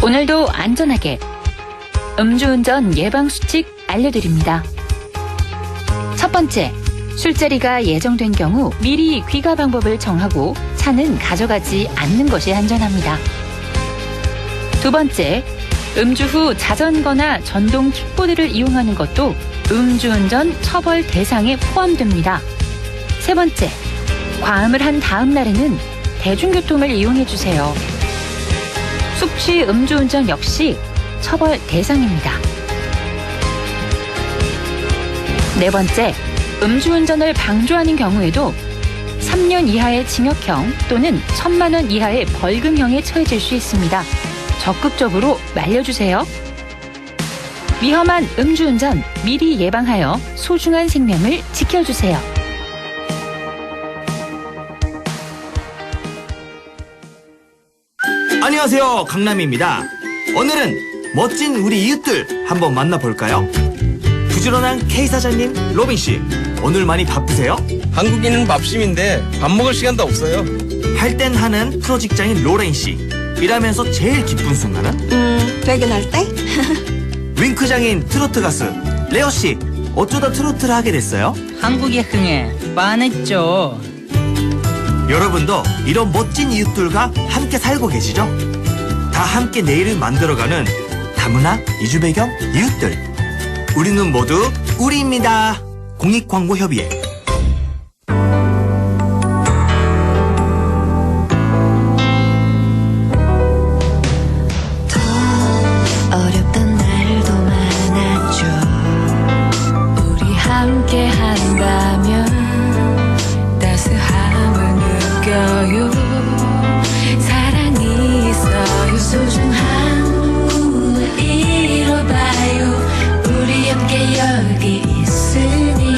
오늘도 안전하게 음주운전 예방수칙 알려드립니다. 첫 번째, 술자리가 예정된 경우 미리 귀가 방법을 정하고 차는 가져가지 않는 것이 안전합니다. 두 번째, 음주 후 자전거나 전동 킥보드를 이용하는 것도 음주운전 처벌 대상에 포함됩니다. 세 번째, 과음을 한 다음 날에는 대중교통을 이용해주세요. 숙취 음주운전 역시 처벌 대상입니다. 네 번째, 음주운전을 방조하는 경우에도 3년 이하의 징역형 또는 1,000만 원 이하의 벌금형에 처해질 수 있습니다. 적극적으로 말려주세요. 위험한 음주운전 미리 예방하여 소중한 생명을 지켜주세요. 안녕하세요, 강남입니다. 오늘은 멋진 우리 이웃들 한번 만나볼까요? 부지런한 K 사장님, 로빈 씨, 오늘 많이 바쁘세요? 한국인은 밥심인데 밥 먹을 시간도 없어요. 할 땐 하는 프로 직장인 로렌 씨, 일하면서 제일 기쁜 순간은? 퇴근할 때? 윙크장인 트로트 가수 레오 씨, 어쩌다 트로트를 하게 됐어요? 한국의 흥에 반했죠. 여러분도 이런 멋진 이웃들과 함께 살고 계시죠? 다 함께 내일을 만들어가는 다문화 이주 배경 이웃들. 우리는 모두 우리입니다. 공익광고협의회. 어렵던 날도 많았죠. 우리 함께 한다면 따스함을 느껴요. 사랑이 있어요. 소중한 꿈을 이뤄봐요. 우리 함께 여기 있으니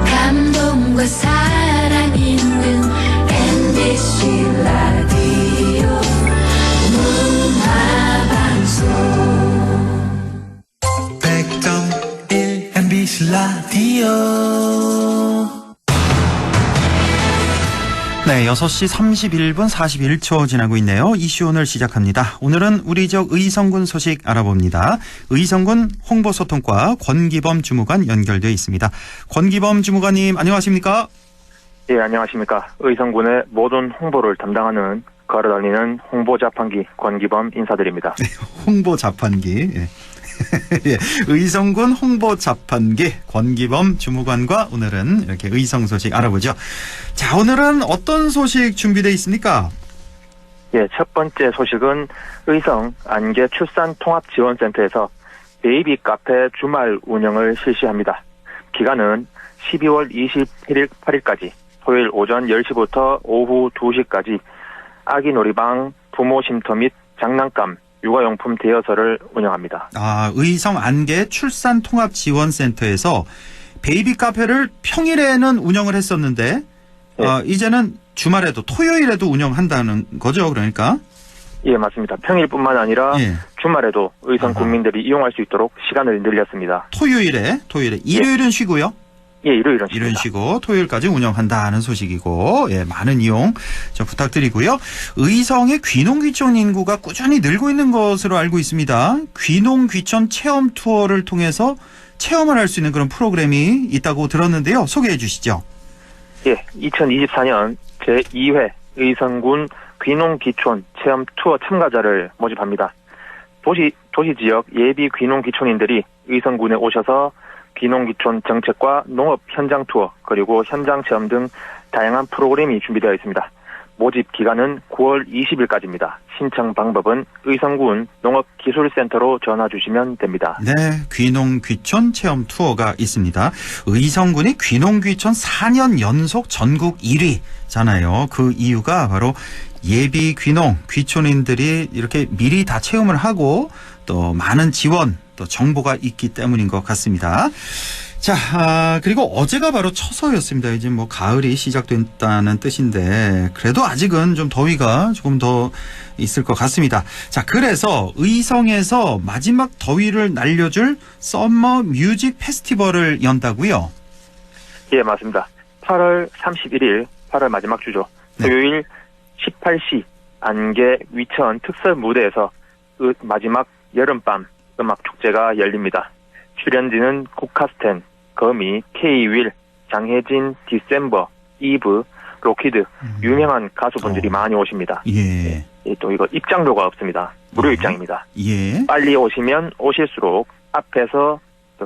감동과 사랑 있는 MBC 라디오 문화방송 100.1 MBC 라디오. 네, 6시 31분 41초 지나고 있네요. 이슈 오늘 시작합니다. 오늘은 우리 지역 의성군 소식 알아봅니다. 의성군 홍보소통과 권기범 주무관 연결되어 있습니다. 권기범 주무관님 안녕하십니까? 예, 안녕하십니까. 의성군의 모든 홍보를 담당하는 걸어다니는 홍보자판기 권기범 인사드립니다. 홍보 자판기. 예. 예, 의성군 홍보 자판기 권기범 주무관과 오늘은 이렇게 의성 소식 알아보죠. 자, 오늘은 어떤 소식 준비되어 있습니까? 예, 첫 번째 소식은 의성 안개 출산 통합 지원센터에서 베이비 카페 주말 운영을 실시합니다. 기간은 12월 21일 8일까지 토요일 오전 10시부터 오후 2시까지 아기 놀이방, 부모 쉼터 및 장난감, 육아용품 대여소를 운영합니다. 아, 의성 안개 출산 통합 지원센터에서 베이비 카페를 평일에는 운영을 했었는데 이제는 주말에도 토요일에도 운영한다는 거죠, 그러니까? 예, 맞습니다. 평일뿐만 아니라 예. 주말에도 의성 국민들이 이용할 수 있도록 시간을 늘렸습니다. 토요일에 일요일은 쉬고요. 예, 일요일은 이런 식으로 토요일까지 운영한다는 소식이고, 예, 많은 이용 저 부탁드리고요. 의성의 귀농귀촌 인구가 꾸준히 늘고 있는 것으로 알고 있습니다. 귀농귀촌 체험 투어를 통해서 체험을 할 수 있는 그런 프로그램이 있다고 들었는데요. 소개해 주시죠. 예, 2024년 제2회 의성군 귀농귀촌 체험 투어 참가자를 모집합니다. 도시 지역 예비 귀농귀촌인들이 의성군에 오셔서 귀농귀촌 정책과 농업 현장 투어 그리고 현장 체험 등 다양한 프로그램이 준비되어 있습니다. 모집 기간은 9월 20일까지입니다. 신청 방법은 의성군 농업기술센터로 전화 주시면 됩니다. 네, 귀농귀촌 체험 투어가 있습니다. 의성군이 귀농귀촌 4년 연속 전국 1위잖아요. 그 이유가 바로 예비 귀촌인들이 이렇게 미리 다 체험을 하고 또 많은 지원 또 정보가 있기 때문인 것 같습니다. 자, 그리고 어제가 바로 처서였습니다. 이제 뭐 가을이 시작됐다는 뜻인데 그래도 아직은 좀 더위가 조금 더 있을 것 같습니다. 자, 그래서 의성에서 마지막 더위를 날려줄 썸머 뮤직 페스티벌을 연다고요? 예, 맞습니다. 8월 31일 8월 마지막 주죠. 토요일 18시 안개 위천 특설 무대에서 마지막 여름밤 음악 축제가 열립니다. 출연진은 코카스텐, 거미, K-윌, 장혜진, 디셈버, 이브, 로키드 유명한 가수분들이 많이 오십니다. 예. 또 이거 입장료가 없습니다. 무료 입장입니다. 예. 빨리 오시면 오실수록 앞에서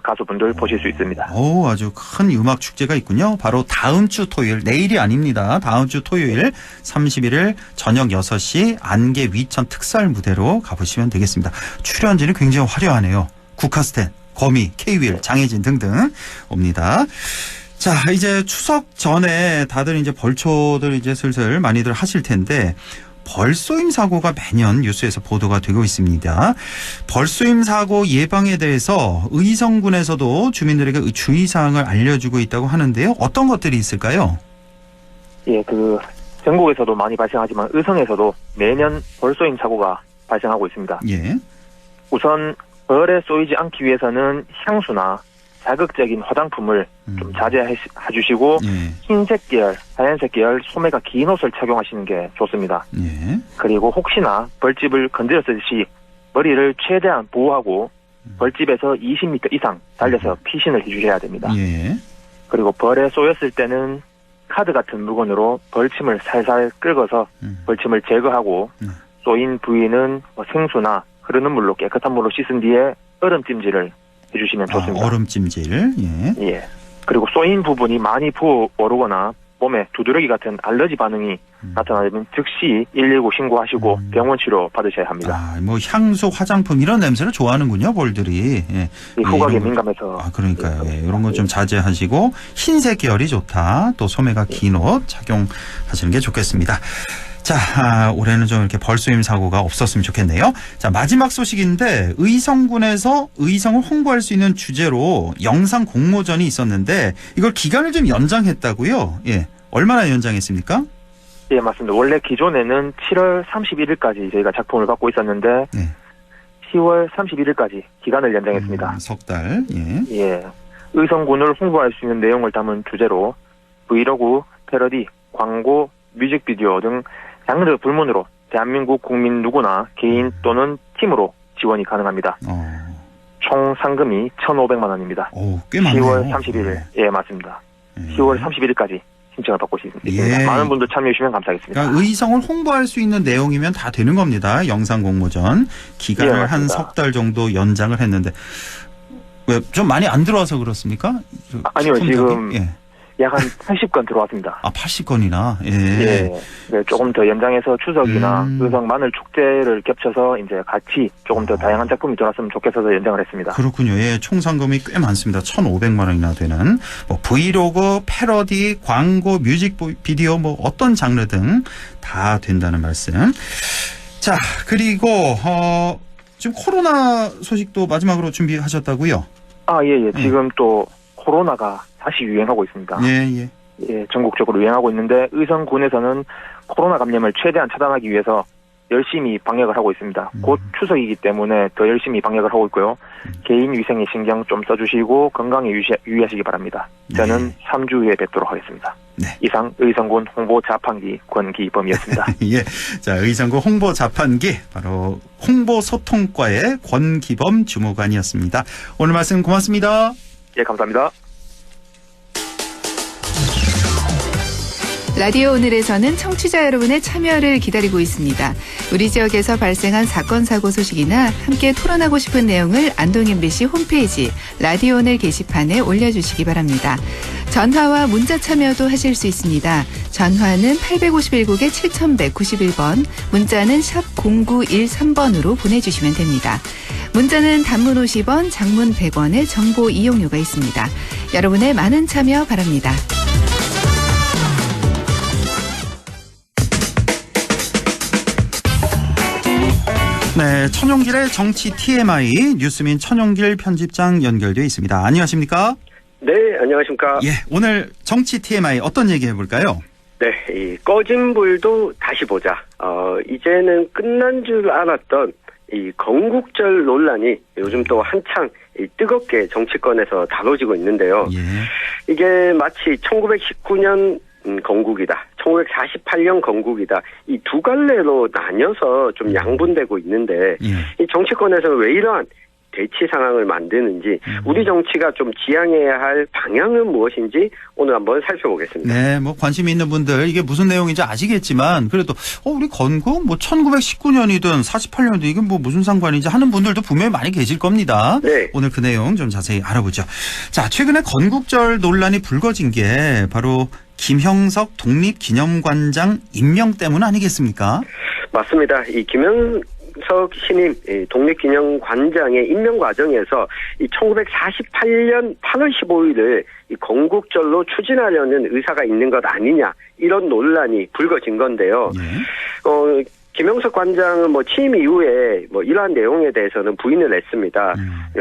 가수분들 보실 수 있습니다. 오, 아주 큰 음악 축제가 있군요. 바로 다음 주 토요일, 내일이 아닙니다. 다음 주 토요일 31일 저녁 6시 안개 위천 특설 무대로 가보시면 되겠습니다. 출연진이 굉장히 화려하네요. 국카스텐, 거미, K-윌, 장애진 등등 옵니다. 자, 이제 추석 전에 다들 이제 벌초들 이제 슬슬 많이들 하실 텐데 벌쏘임 사고가 매년 뉴스에서 보도가 되고 있습니다. 벌쏘임 사고 예방에 대해서 의성군에서도 주민들에게 주의사항을 알려주고 있다고 하는데요. 어떤 것들이 있을까요? 예, 전국에서도 많이 발생하지만 의성에서도 매년 벌쏘임 사고가 발생하고 있습니다. 예. 우선 벌에 쏘이지 않기 위해서는 향수나 자극적인 화장품을 좀 자제해 주시고 예. 흰색 계열, 하얀색 계열 소매가 긴 옷을 착용하시는 게 좋습니다. 예. 그리고 혹시나 벌집을 건드렸을 시 머리를 최대한 보호하고 벌집에서 20m 이상 달려서 피신을 해주셔야 됩니다. 예. 그리고 벌에 쏘였을 때는 카드 같은 물건으로 벌침을 살살 긁어서 벌침을 제거하고 쏘인 부위는 생수나 흐르는 물로 깨끗한 물로 씻은 뒤에 얼음찜질을 해주시면 좋습니다. 얼음찜질. 예. 예. 그리고 쏘인 부분이 많이 부어오르거나 몸에 두드러기 같은 알러지 반응이 나타나면 즉시 119 신고하시고 병원 치료 받으셔야 합니다. 뭐 향수, 화장품 이런 냄새를 좋아하는군요, 벌들이. 예. 후각에 민감해서. 그러니까요. 예. 이런 거 좀 자제하시고 흰색 계열이 좋다. 또 소매가 긴 옷 착용하시는 게 좋겠습니다. 자, 올해는 좀 이렇게 벌쏘임 사고가 없었으면 좋겠네요. 자, 마지막 소식인데 의성군에서 의성을 홍보할 수 있는 주제로 영상 공모전이 있었는데 이걸 기간을 좀 연장했다고요? 예. 얼마나 연장했습니까? 예, 맞습니다. 원래 기존에는 7월 31일까지 저희가 작품을 받고 있었는데 네. 10월 31일까지 기간을 연장했습니다. 석 달. 예. 예. 의성군을 홍보할 수 있는 내용을 담은 주제로 브이로그, 패러디, 광고, 뮤직비디오 등 장르 불문으로 대한민국 국민 누구나 개인 또는 팀으로 지원이 가능합니다. 총 상금이 1,500만 원입니다. 꽤 많네요. 10월 31일. 예, 맞습니다. 10월 31일까지 신청을 받고 있습니다. 예. 많은 분들 참여해 주시면 감사하겠습니다. 그러니까 의성을 홍보할 수 있는 내용이면 다 되는 겁니다. 영상 공모전. 기간을 예, 한 석 달 정도 연장을 했는데 왜 좀 많이 안 들어와서 그렇습니까? 아니요, 품목이? 지금 예. 약 한 80건 들어왔습니다. 80건이나. 예. 예. 네, 조금 더 연장해서 추석이나 의성 마늘 축제를 겹쳐서 이제 같이 조금 더 다양한 작품이 들어왔으면 좋겠어서 연장을 했습니다. 그렇군요. 예, 총 상금이 꽤 많습니다. 1,500만 원이나 되는 브이로그, 패러디, 광고, 뮤직비디오 뭐 어떤 장르 등 다 된다는 말씀. 자, 그리고 지금 코로나 소식도 마지막으로 준비하셨다고요? 예. 지금 또 코로나가 다시 유행하고 있습니다. 예. 예, 전국적으로 유행하고 있는데 의성군에서는 코로나 감염을 최대한 차단하기 위해서 열심히 방역을 하고 있습니다. 곧 추석이기 때문에 더 열심히 방역을 하고 있고요. 개인 위생에 신경 좀 써주시고 건강에 유의하시기 바랍니다. 저는 3주 후에 뵙도록 하겠습니다. 네. 이상 의성군 홍보 자판기 권기범이었습니다. 예, 자 의성군 홍보 자판기 바로 홍보소통과의 권기범 주무관이었습니다. 오늘 말씀 고맙습니다. 예, 감사합니다. 라디오 오늘에서는 청취자 여러분의 참여를 기다리고 있습니다. 우리 지역에서 발생한 사건 사고 소식이나 함께 토론하고 싶은 내용을 안동 MBC 홈페이지 라디오 오늘 게시판에 올려주시기 바랍니다. 전화와 문자 참여도 하실 수 있습니다. 전화는 851국에 7191번, 문자는 샵 0913번으로 보내주시면 됩니다. 문자는 단문 50원, 장문 100원의 정보 이용료가 있습니다. 여러분의 많은 참여 바랍니다. 네, 천용길의 정치 TMI 뉴스민 천용길 편집장 연결되어 있습니다. 안녕하십니까? 네, 안녕하십니까? 예, 오늘 정치 TMI 어떤 얘기 해볼까요? 네, 이 꺼진 불도 다시 보자. 이제는 끝난 줄 알았던 이 건국절 논란이 요즘 또 한창 뜨겁게 정치권에서 다뤄지고 있는데요. 예. 이게 마치 1919년 건국이다, 1948년 건국이다, 이 두 갈래로 나뉘어서 좀 양분되고 있는데 이 정치권에서는 왜 이러한 대치 상황을 만드는지, 우리 정치가 좀 지향해야 할 방향은 무엇인지 오늘 한번 살펴보겠습니다. 네, 뭐 관심 있는 분들 이게 무슨 내용인지 아시겠지만 그래도 우리 건국 뭐 1919년이든 48년이든 이게 뭐 무슨 상관인지 하는 분들도 분명히 많이 계실 겁니다. 네. 오늘 그 내용 좀 자세히 알아보죠. 자, 최근에 건국절 논란이 불거진 게 바로 김형석 독립기념관장 임명 때문 아니겠습니까? 맞습니다. 이 김형석 김영석 신임 독립기념관장의 임명 과정에서 이 1948년 8월 15일을 이 건국절로 추진하려는 의사가 있는 것 아니냐 이런 논란이 불거진 건데요. 김영석 관장은 취임 이후에 이러한 내용에 대해서는 부인을 했습니다.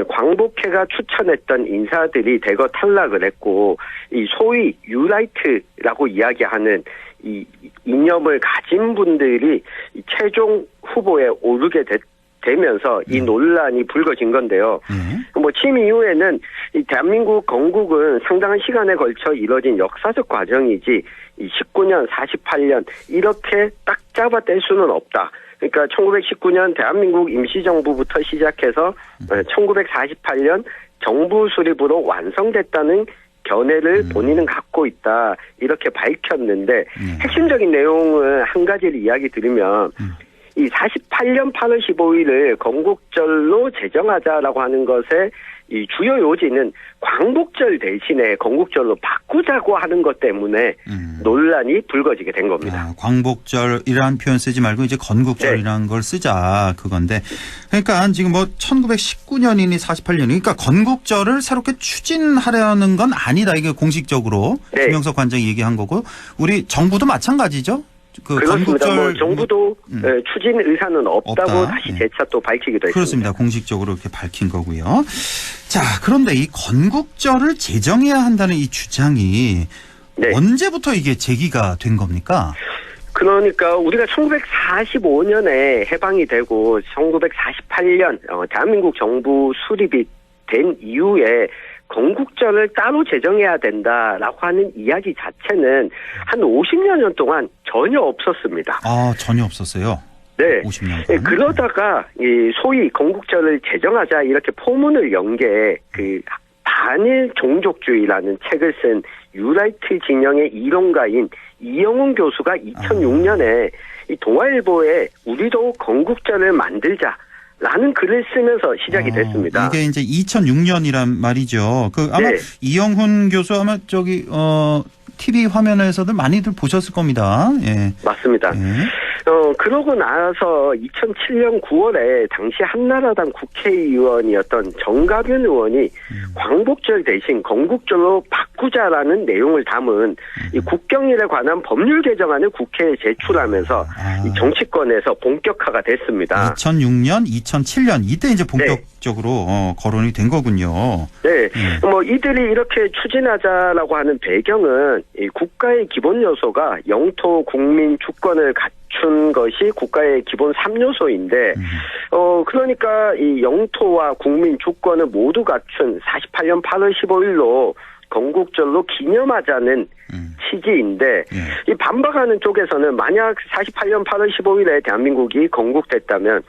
광복회가 추천했던 인사들이 대거 탈락을 했고 이 소위 유라이트라고 이야기하는 이 이념을 가진 분들이 이 최종 후보에 오르게 되면서 이 논란이 불거진 건데요. 취임 이후에는 이 대한민국 건국은 상당한 시간에 걸쳐 이뤄진 역사적 과정이지 이 19년, 48년 이렇게 딱 잡아뗄 수는 없다. 그러니까 1919년 대한민국 임시정부부터 시작해서 1948년 정부 수립으로 완성됐다는 견해를 본인은 갖고 있다. 이렇게 밝혔는데 핵심적인 내용은 한 가지를 이야기 드리면 이 48년 8월 15일을 건국절로 제정하자라고 하는 것의 이 주요 요지는 광복절 대신에 건국절로 바꾸자고 하는 것 때문에 논란이 불거지게 된 겁니다. 광복절이라는 표현 쓰지 말고 이제 건국절이라는 걸 쓰자 그건데 그러니까 지금 1919년이니 48년이니 그러니까 건국절을 새롭게 추진하려는 건 아니다. 이게 공식적으로 김영석 관장이 얘기한 거고 우리 정부도 마찬가지죠. 그렇습니다. 정부도 추진 의사는 없다고 다시 재차 또 밝히기도 했습니다. 그렇습니다. 공식적으로 이렇게 밝힌 거고요. 자, 그런데 이 건국절을 제정해야 한다는 이 주장이 언제부터 이게 제기가 된 겁니까? 그러니까 우리가 1945년에 해방이 되고 1948년 대한민국 정부 수립이 된 이후에 건국절을 따로 제정해야 된다라고 하는 이야기 자체는 한 50여 년 동안 전혀 없었습니다. 전혀 없었어요? 네. 50년 동안. 그러다가 이 소위 건국절을 제정하자 이렇게 포문을 연 게 그 반일 종족주의라는 책을 쓴 유라이트 진영의 이론가인 이영훈 교수가 2006년에 이 동아일보에 우리도 건국절을 만들자. 라는 글을 쓰면서 시작이 됐습니다. 이게 이제 2006년이란 말이죠. 아마 이영훈 교수 아마 TV 화면에서도 많이들 보셨을 겁니다. 예. 맞습니다. 그러고 나서 2007년 9월에 당시 한나라당 국회의원이었던 정가균 의원이 광복절 대신 건국절로 바꾸자라는 내용을 담은 이 국경일에 관한 법률 개정안을 국회에 제출하면서 이 정치권에서 본격화가 됐습니다. 2006년, 2007년 이때 이제 본격적으로 거론이 된 거군요. 네. 이들이 이렇게 추진하자라고 하는 배경은 이 국가의 기본 요소가 영토, 국민, 주권을 갖춘 것이 국가의 기본 3요소인데, 그러니까 이 영토와 국민, 주권을 모두 갖춘 48년 8월 15일로 건국절로 기념하자는 취지인데, 이 반박하는 쪽에서는 만약 48년 8월 15일에 대한민국이 건국됐다면,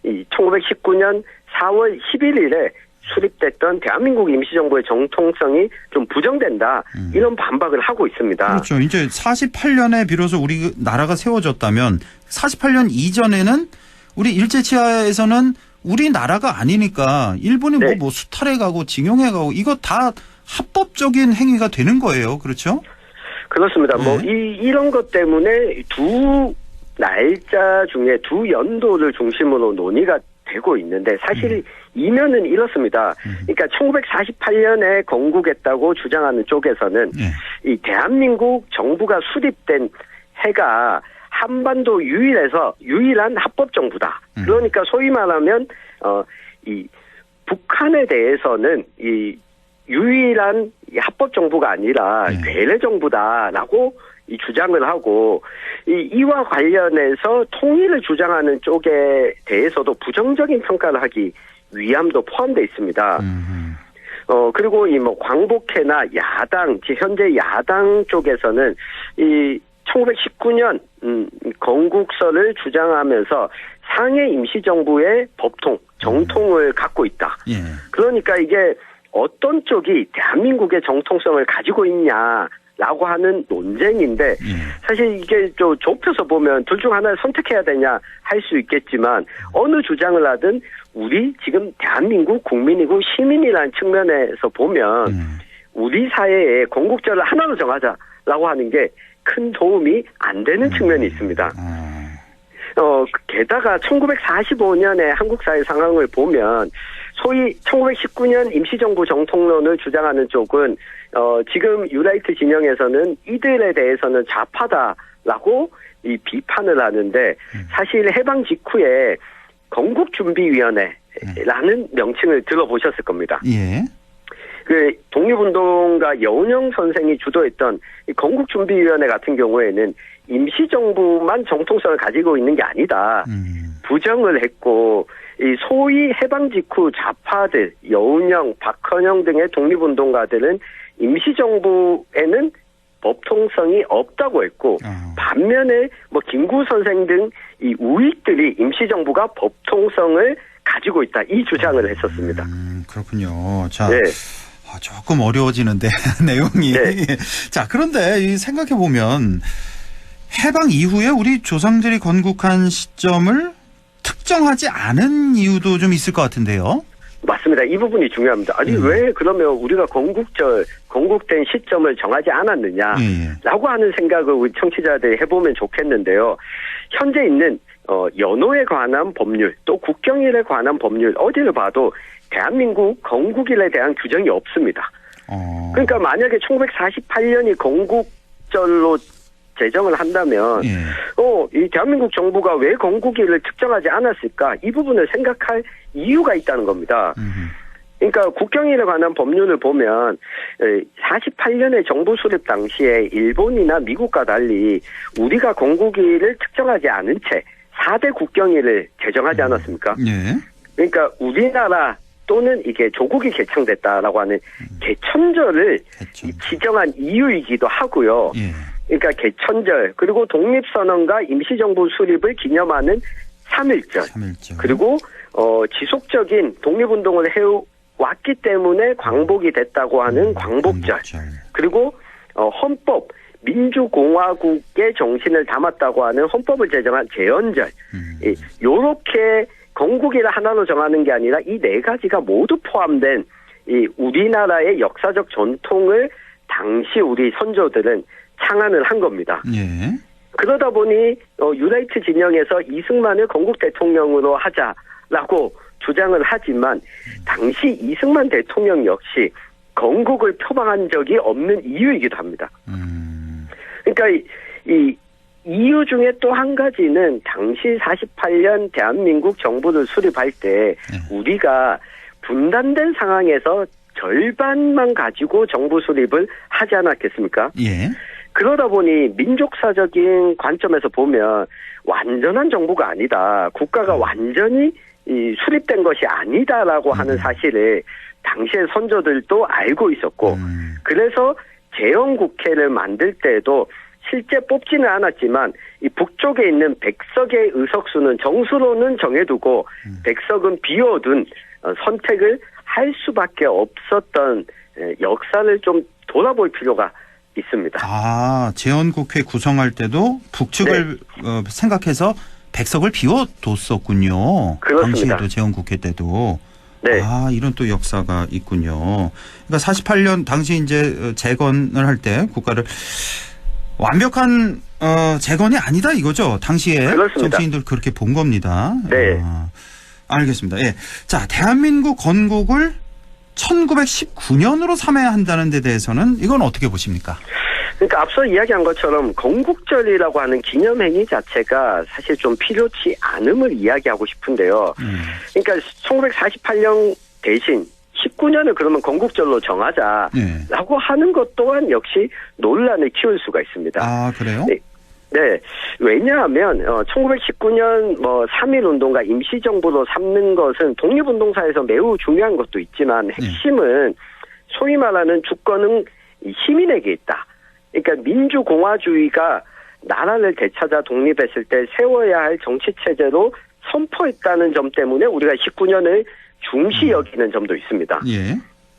이 1919년 4월 11일에 수립됐던 대한민국 임시정부의 정통성이 좀 부정된다. 이런 반박을 하고 있습니다. 그렇죠. 이제 48년에 비로소 우리 나라가 세워졌다면 48년 이전에는 우리 일제치하에서는 우리 나라가 아니니까 일본이 뭐 수탈해 가고 징용해 가고 이거 다 합법적인 행위가 되는 거예요. 그렇죠? 그렇습니다. 이런 것 때문에 두 날짜 중에 두 연도를 중심으로 논의가 되고 있는데 사실 이면은 이렇습니다. 그러니까 1948년에 건국했다고 주장하는 쪽에서는 이 대한민국 정부가 수립된 해가 한반도 유일한 합법 정부다. 그러니까 소위 말하면 이 북한에 대해서는 이 유일한 합법 정부가 아니라 괴뢰 정부다라고 이 주장을 하고 이와 관련해서 통일을 주장하는 쪽에 대해서도 부정적인 평가를 하기 위함도 포함되어 있습니다. 그리고 이 광복회나 야당, 현재 야당 쪽에서는 이 1919년 건국설을 주장하면서 상해 임시정부의 법통, 정통을 갖고 있다. 그러니까 이게 어떤 쪽이 대한민국의 정통성을 가지고 있냐라고 하는 논쟁인데 사실 이게 좀 좁혀서 보면 둘 중 하나를 선택해야 되냐 할 수 있겠지만 어느 주장을 하든 우리 지금 대한민국 국민이고 시민이라는 측면에서 보면 우리 사회에 건국절을 하나로 정하자라고 하는 게 큰 도움이 안 되는 측면이 있습니다. 게다가 1945년의 한국 사회 상황을 보면 소위 1919년 임시정부 정통론을 주장하는 쪽은 지금 유라이트 진영에서는 이들에 대해서는 좌파다라고 이 비판을 하는데 사실 해방 직후에 건국준비위원회라는 명칭을 들어보셨을 겁니다. 예. 그 독립운동가 여운형 선생이 주도했던 이 건국준비위원회 같은 경우에는 임시정부만 정통성을 가지고 있는 게 아니다. 부정을 했고 이 소위 해방 직후 좌파들 여운형, 박헌영 등의 독립운동가들은 임시정부에는 법통성이 없다고 했고 반면에 뭐 김구 선생 등 이 우익들이 임시정부가 법통성을 가지고 있다 이 주장을 했었습니다. 그렇군요. 자, 네. 조금 어려워지는데 내용이. 네. 자, 그런데 생각해 보면 해방 이후에 우리 조상들이 건국한 시점을 특정하지 않은 이유도 좀 있을 것 같은데요. 맞습니다. 이 부분이 중요합니다. 아니 왜 그러면 우리가 건국된 시점을 정하지 않았느냐라고 하는 생각을 우리 청취자들이 해보면 좋겠는데요. 현재 있는 연호에 관한 법률 또 국경일에 관한 법률 어디를 봐도 대한민국 건국일에 대한 규정이 없습니다. 그러니까 만약에 1948년이 건국절로 제정을 한다면 이 대한민국 정부가 왜 건국일을 특정하지 않았을까 이 부분을 생각할 이유가 있다는 겁니다. 그러니까 국경일에 관한 법률을 보면 48년의 정부 수립 당시에 일본이나 미국과 달리 우리가 건국일을 특정하지 않은 채 4대 국경일을 제정하지 않았습니까? 그러니까 우리나라 또는 이게 조국이 개청됐다라고 하는 개천절을 지정한 이유이기도 하고요. 그러니까 개천절 그리고 독립선언과 임시정부 수립을 기념하는 3.1절. 그리고 지속적인 독립운동을 해왔기 때문에 광복이 됐다고 하는 광복절. 그리고 헌법 민주공화국의 정신을 담았다고 하는 헌법을 제정한 제헌절. 요렇게 건국일을 하나로 정하는 게 아니라 이 네 가지가 모두 포함된 이 우리나라의 역사적 전통을 당시 우리 선조들은 창안을 한 겁니다. 그러다 보니 유라이트 진영에서 이승만을 건국 대통령으로 하자라고 주장을 하지만 당시 이승만 대통령 역시 건국을 표방한 적이 없는 이유이기도 합니다. 그러니까 이 이유 중에 또 한 가지는 당시 48년 대한민국 정부를 수립할 때 우리가 분단된 상황에서 절반만 가지고 정부 수립을 하지 않았겠습니까? 그러다 보니 민족사적인 관점에서 보면 완전한 정부가 아니다. 국가가 완전히 수립된 것이 아니다라고 하는 사실을 당시의 선조들도 알고 있었고 그래서 제헌국회를 만들 때도 실제 뽑지는 않았지만 이 북쪽에 있는 100석의 의석수는 정수로는 정해두고 100석은 비워둔 선택을 할 수밖에 없었던 역사를 좀 돌아볼 필요가 있습니다. 제헌국회 구성할 때도 북측을 생각해서 100석을 비워뒀었군요. 그렇습니다. 당시에도 제헌국회 때도. 이런 또 역사가 있군요. 그러니까 48년 당시 이제 재건을 할 때 국가를 완벽한 재건이 아니다 이거죠. 당시에 그렇습니다. 정치인들 그렇게 본 겁니다. 알겠습니다. 자, 대한민국 건국을 1919년으로 삼아야 한다는 데 대해서는 이건 어떻게 보십니까? 그러니까 앞서 이야기한 것처럼 건국절이라고 하는 기념행위 자체가 사실 좀 필요치 않음을 이야기하고 싶은데요. 그러니까 1948년 대신 19년을 그러면 건국절로 정하자라고 하는 것 또한 역시 논란을 키울 수가 있습니다. 그래요? 네. 왜냐하면 1919년 3.1 운동과 임시정부로 삼는 것은 독립운동사에서 매우 중요한 것도 있지만 핵심은 소위 말하는 주권은 시민에게 있다. 그러니까 민주공화주의가 나라를 되찾아 독립했을 때 세워야 할 정치체제로 선포했다는 점 때문에 우리가 19년을 중시 여기는 점도 있습니다.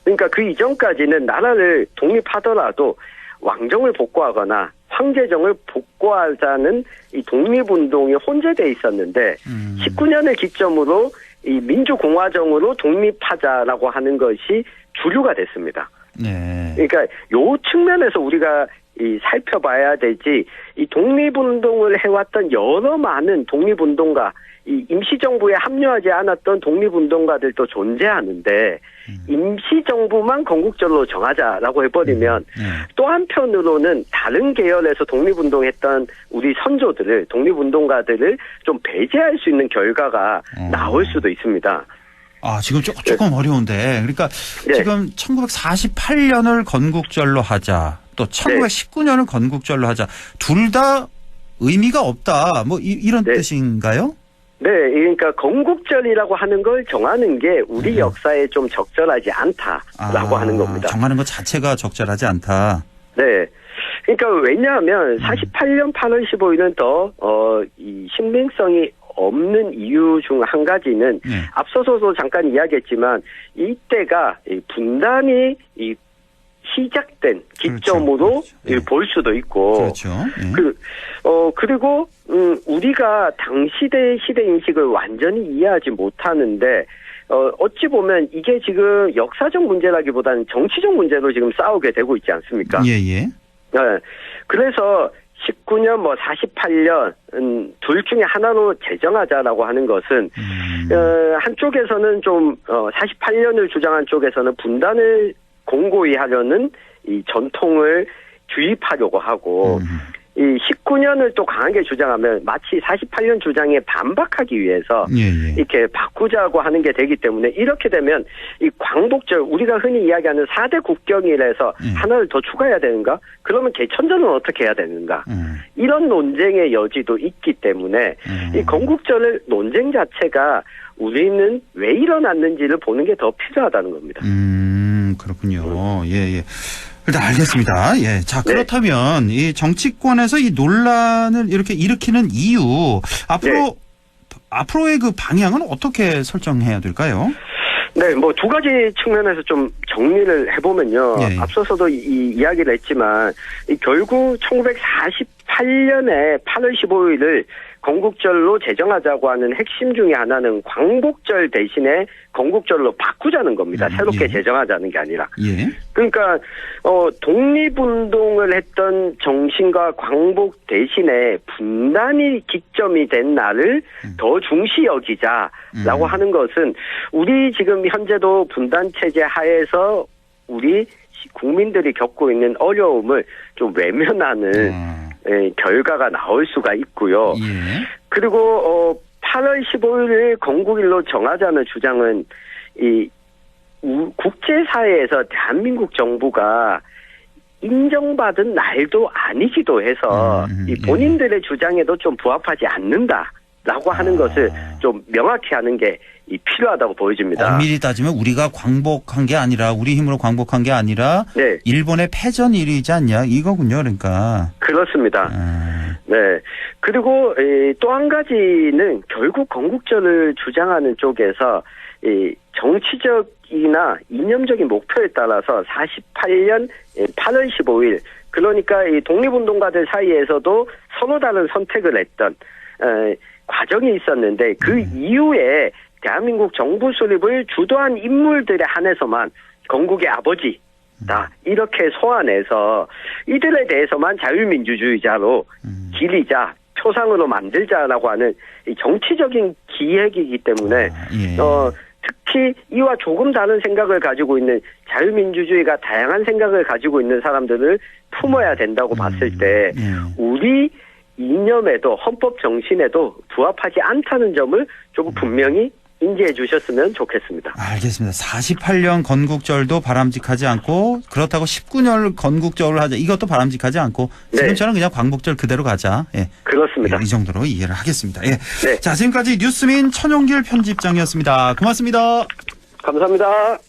그러니까 그 이전까지는 나라를 독립하더라도 왕정을 복구하거나 황제정을 복구하자는 이 독립운동이 혼재되어 있었는데 19년을 기점으로 이 민주공화정으로 독립하자라고 하는 것이 주류가 됐습니다. 그러니까 요 측면에서 우리가 살펴봐야 되지, 이 독립운동을 해왔던 여러 많은 독립운동가, 이 임시정부에 합류하지 않았던 독립운동가들도 존재하는데, 임시정부만 건국절로 정하자라고 해버리면, 또 한편으로는 다른 계열에서 독립운동했던 우리 선조들을, 독립운동가들을 좀 배제할 수 있는 결과가 나올 수도 있습니다. 아, 지금 조금 어려운데. 그러니까 지금 1948년을 건국절로 하자, 또 1919년을 건국절로 하자. 둘 다 의미가 없다. 뭐 이런 뜻인가요? 네, 그러니까 건국절이라고 하는 걸 정하는 게 우리 역사에 좀 적절하지 않다라고 하는 겁니다. 정하는 것 자체가 적절하지 않다. 네. 그러니까 왜냐하면 48년 8월 15일은 더 이 신빙성이 없는 이유 중 한 가지는 앞서서도 잠깐 이야기했지만 이때가 분단이 시작된 기점으로 볼 수도 있고, 그렇죠. 그리고 우리가 당시대의 시대 인식을 완전히 이해하지 못하는데, 어찌 보면 이게 지금 역사적 문제라기보다는 정치적 문제로 지금 싸우게 되고 있지 않습니까? 예. 네. 그래서 19년 48년 둘 중에 하나로 제정하자라고 하는 것은 한쪽에서는 좀 48년을 주장한 쪽에서는 분단을 공고히 하려는 이 전통을 주입하려고 하고, 이 19년을 또 강하게 주장하면 마치 48년 주장에 반박하기 위해서 이렇게 바꾸자고 하는 게 되기 때문에, 이렇게 되면 이 광복절, 우리가 흔히 이야기하는 4대 국경일에서 하나를 더 추가해야 되는가? 그러면 개천절은 어떻게 해야 되는가? 이런 논쟁의 여지도 있기 때문에 이 건국절의 논쟁 자체가 우리는 왜 일어났는지를 보는 게 더 필요하다는 겁니다. 그렇군요. 예. 일단 알겠습니다. 예. 자, 그렇다면 이 정치권에서 이 논란을 이렇게 일으키는 이유, 앞으로의 그 방향은 어떻게 설정해야 될까요? 네, 뭐 두 가지 측면에서 좀 정리를 해보면요. 앞서서도 이야기를 했지만, 결국 1948년에 8월 15일을 건국절로 제정하자고 하는 핵심 중에 하나는 광복절 대신에 건국절로 바꾸자는 겁니다. 새롭게 제정하자는 게 아니라. 그러니까 독립운동을 했던 정신과 광복 대신에 분단이 기점이 된 날을 더 중시 여기자라고 하는 것은, 우리 지금 현재도 분단 체제 하에서 우리 국민들이 겪고 있는 어려움을 좀 외면하는 결과가 나올 수가 있고요. 그리고 8월 15일을 건국일로 정하자는 주장은 이 국제사회에서 대한민국 정부가 인정받은 날도 아니기도 해서 이 본인들의 주장에도 좀 부합하지 않는다라고 하는 것을 좀 명확히 하는 게 필요하다고 보여집니다. 엄밀히 따지면 우리가 광복한 게 아니라, 우리 힘으로 광복한 게 아니라 일본의 패전일이지 않냐, 이거군요. 그러니까. 그렇습니다. 네. 그리고 또 한 가지는 결국 건국절을 주장하는 쪽에서 이 정치적이나 이념적인 목표에 따라서 48년 8월 15일, 그러니까 이 독립운동가들 사이에서도 서로 다른 선택을 했던 과정이 있었는데, 그 이후에 대한민국 정부 수립을 주도한 인물들에 한해서만 건국의 아버지다 이렇게 소환해서 이들에 대해서만 자유민주주의자로 기리자, 표상으로 만들자라고 하는 이 정치적인 기획이기 때문에 특히 이와 조금 다른 생각을 가지고 있는, 자유민주주의가 다양한 생각을 가지고 있는 사람들을 품어야 된다고 봤을 때 우리 이념에도 헌법 정신에도 부합하지 않다는 점을 조금 분명히 인지해 주셨으면 좋겠습니다. 알겠습니다. 48년 건국절도 바람직하지 않고, 그렇다고 19년 건국절을 하자, 이것도 바람직하지 않고, 지금처럼 그냥 광복절 그대로 가자. 그렇습니다. 이 정도로 이해를 하겠습니다. 자, 지금까지 뉴스민 천용길 편집장이었습니다. 고맙습니다. 감사합니다.